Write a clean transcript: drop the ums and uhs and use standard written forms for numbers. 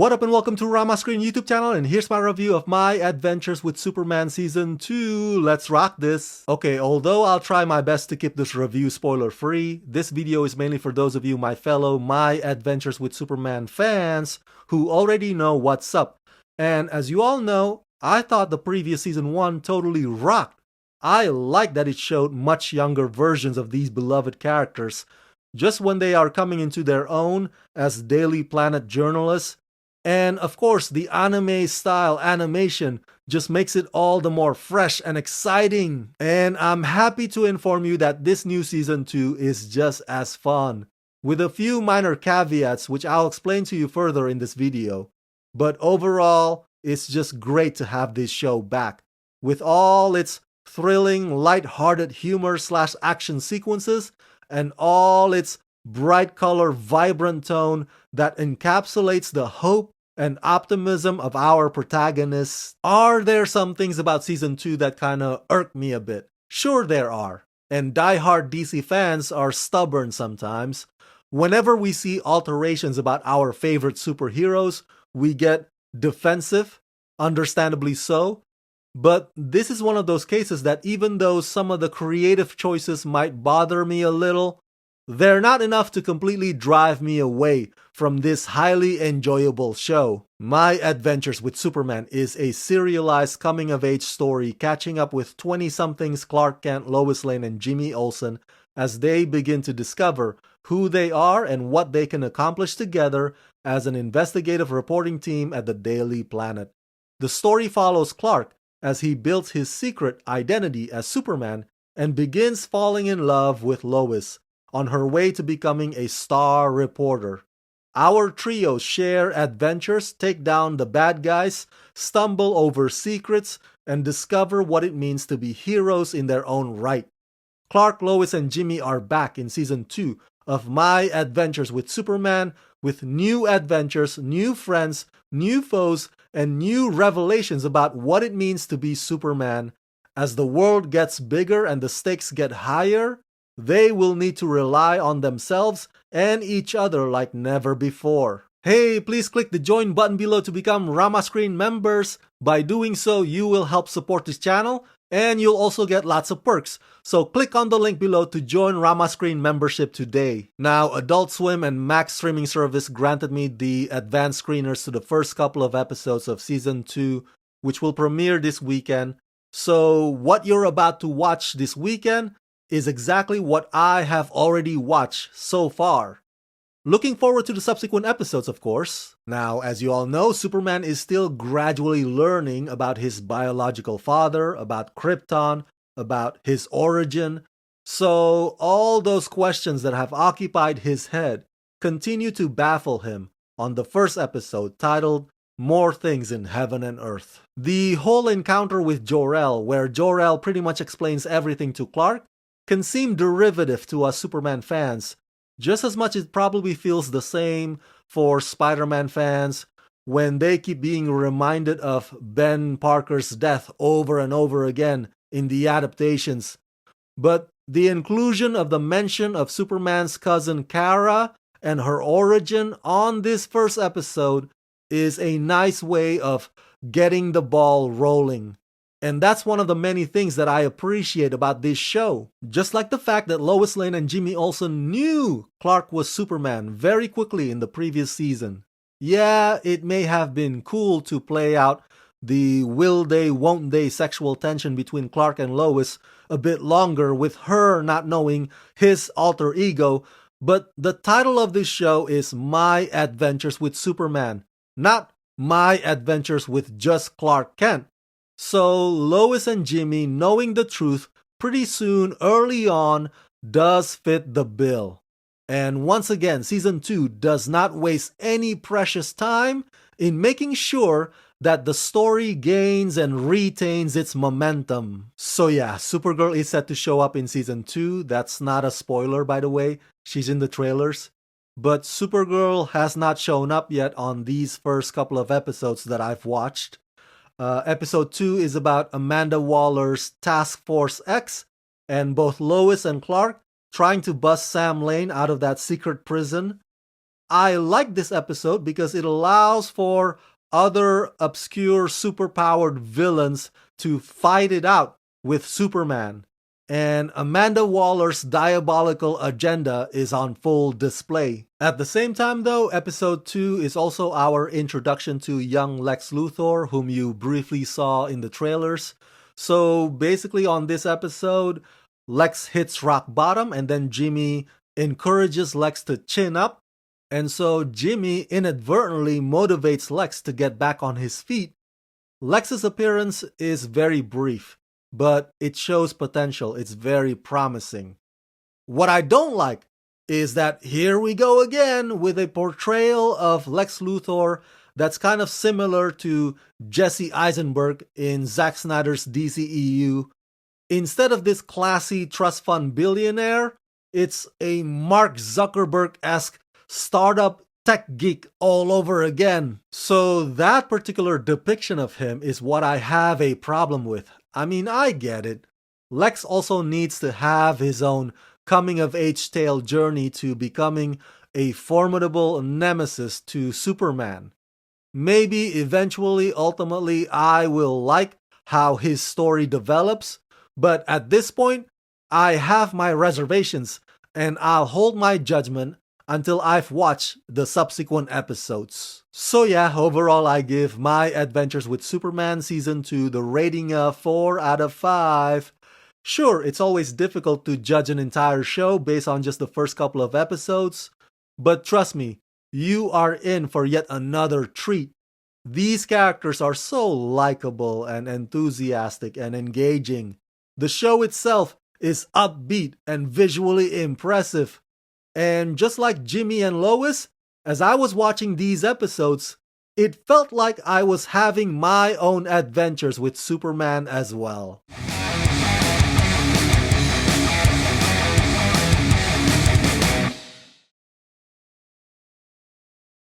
What up and welcome to Rama Screen YouTube channel, and here's my review of My Adventures with Superman Season 2. Let's rock this! Okay, although I'll try my best to keep this review spoiler free, this video is mainly for those of you my fellow My Adventures with Superman fans who already know what's up. And as you all know, I thought the previous Season 1 totally rocked. I like that it showed much younger versions of these beloved characters, just when they are coming into their own as Daily Planet journalists. And of course, the anime style animation just makes it all the more fresh and exciting. And I'm happy to inform you that this new season 2 is just as fun, with a few minor caveats which I'll explain to you further in this video. But overall, it's just great to have this show back, with all its thrilling, light-hearted humor/action sequences and all its bright color, vibrant tone that encapsulates the hope and optimism of our protagonists. Are there some things about Season 2 that kinda irk me a bit? Sure there are. And die-hard DC fans are stubborn sometimes. Whenever we see alterations about our favorite superheroes, we get defensive, understandably so. But this is one of those cases that even though some of the creative choices might bother me a little, they're not enough to completely drive me away from this highly enjoyable show. My Adventures with Superman is a serialized coming-of-age story catching up with 20-somethings Clark Kent, Lois Lane, and Jimmy Olsen as they begin to discover who they are and what they can accomplish together as an investigative reporting team at the Daily Planet. The story follows Clark as he builds his secret identity as Superman and begins falling in love with Lois on her way to becoming a star reporter. Our trio share adventures, take down the bad guys, stumble over secrets, and discover what it means to be heroes in their own right. Clark, Lois, and Jimmy are back in Season 2 of My Adventures with Superman with new adventures, new friends, new foes, and new revelations about what it means to be Superman. As the world gets bigger and the stakes get higher, they will need to rely on themselves and each other like never before. Hey, please click the join button below to become Rama Screen members. By doing so, you will help support this channel and you'll also get lots of perks. So click on the link below to join Rama Screen membership today. Now, Adult Swim and Max streaming service granted me the advanced screeners to the first couple of episodes of Season 2, which will premiere this weekend. So what you're about to watch this weekend is exactly what I have already watched so far. Looking forward to the subsequent episodes, of course. Now, as you all know, Superman is still gradually learning about his biological father, about Krypton, about his origin. So, all those questions that have occupied his head continue to baffle him on the first episode titled More Things in Heaven and Earth. The whole encounter with Jor-El, where Jor-El pretty much explains everything to Clark, can seem derivative to us Superman fans, just as much it probably feels the same for Spider-Man fans when they keep being reminded of Ben Parker's death over and over again in the adaptations. But the inclusion of the mention of Superman's cousin Kara and her origin on this first episode is a nice way of getting the ball rolling. And that's one of the many things that I appreciate about this show. Just like the fact that Lois Lane and Jimmy Olsen knew Clark was Superman very quickly in the previous season. Yeah, it may have been cool to play out the will they, won't they sexual tension between Clark and Lois a bit longer with her not knowing his alter ego, but the title of this show is My Adventures with Superman, not My Adventures with just Clark Kent. So Lois and Jimmy knowing the truth pretty soon early on does fit the bill. And once again, Season 2 does not waste any precious time in making sure that the story gains and retains its momentum. So yeah, Supergirl is set to show up in Season 2. That's not a spoiler, by the way. She's in the trailers. But Supergirl has not shown up yet on these first couple of episodes that I've watched. Episode 2 is about Amanda Waller's Task Force X and both Lois and Clark trying to bust Sam Lane out of that secret prison. I like this episode because it allows for other obscure superpowered villains to fight it out with Superman. And Amanda Waller's diabolical agenda is on full display. At the same time though, episode 2 is also our introduction to young Lex Luthor, whom you briefly saw in the trailers. So basically on this episode, Lex hits rock bottom and then Jimmy encourages Lex to chin up. And so Jimmy inadvertently motivates Lex to get back on his feet. Lex's appearance is very brief, but it shows potential. It's very promising. What I don't like is that here we go again with a portrayal of Lex Luthor that's kind of similar to Jesse Eisenberg in Zack Snyder's DCEU. Instead of this classy trust fund billionaire, it's a Mark Zuckerberg-esque startup tech geek all over again. So that particular depiction of him is what I have a problem with. I mean, I get it. Lex also needs to have his own coming-of-age tale journey to becoming a formidable nemesis to Superman. Maybe eventually, ultimately, I will like how his story develops, but at this point, I have my reservations, and I'll hold my judgment until I've watched the subsequent episodes. So yeah, overall I give My Adventures with Superman Season 2 the rating of 4 out of 5. Sure, it's always difficult to judge an entire show based on just the first couple of episodes, but trust me, you are in for yet another treat. These characters are so likable and enthusiastic and engaging. The show itself is upbeat and visually impressive. And just like Jimmy and Lois, as I was watching these episodes, it felt like I was having my own adventures with Superman as well.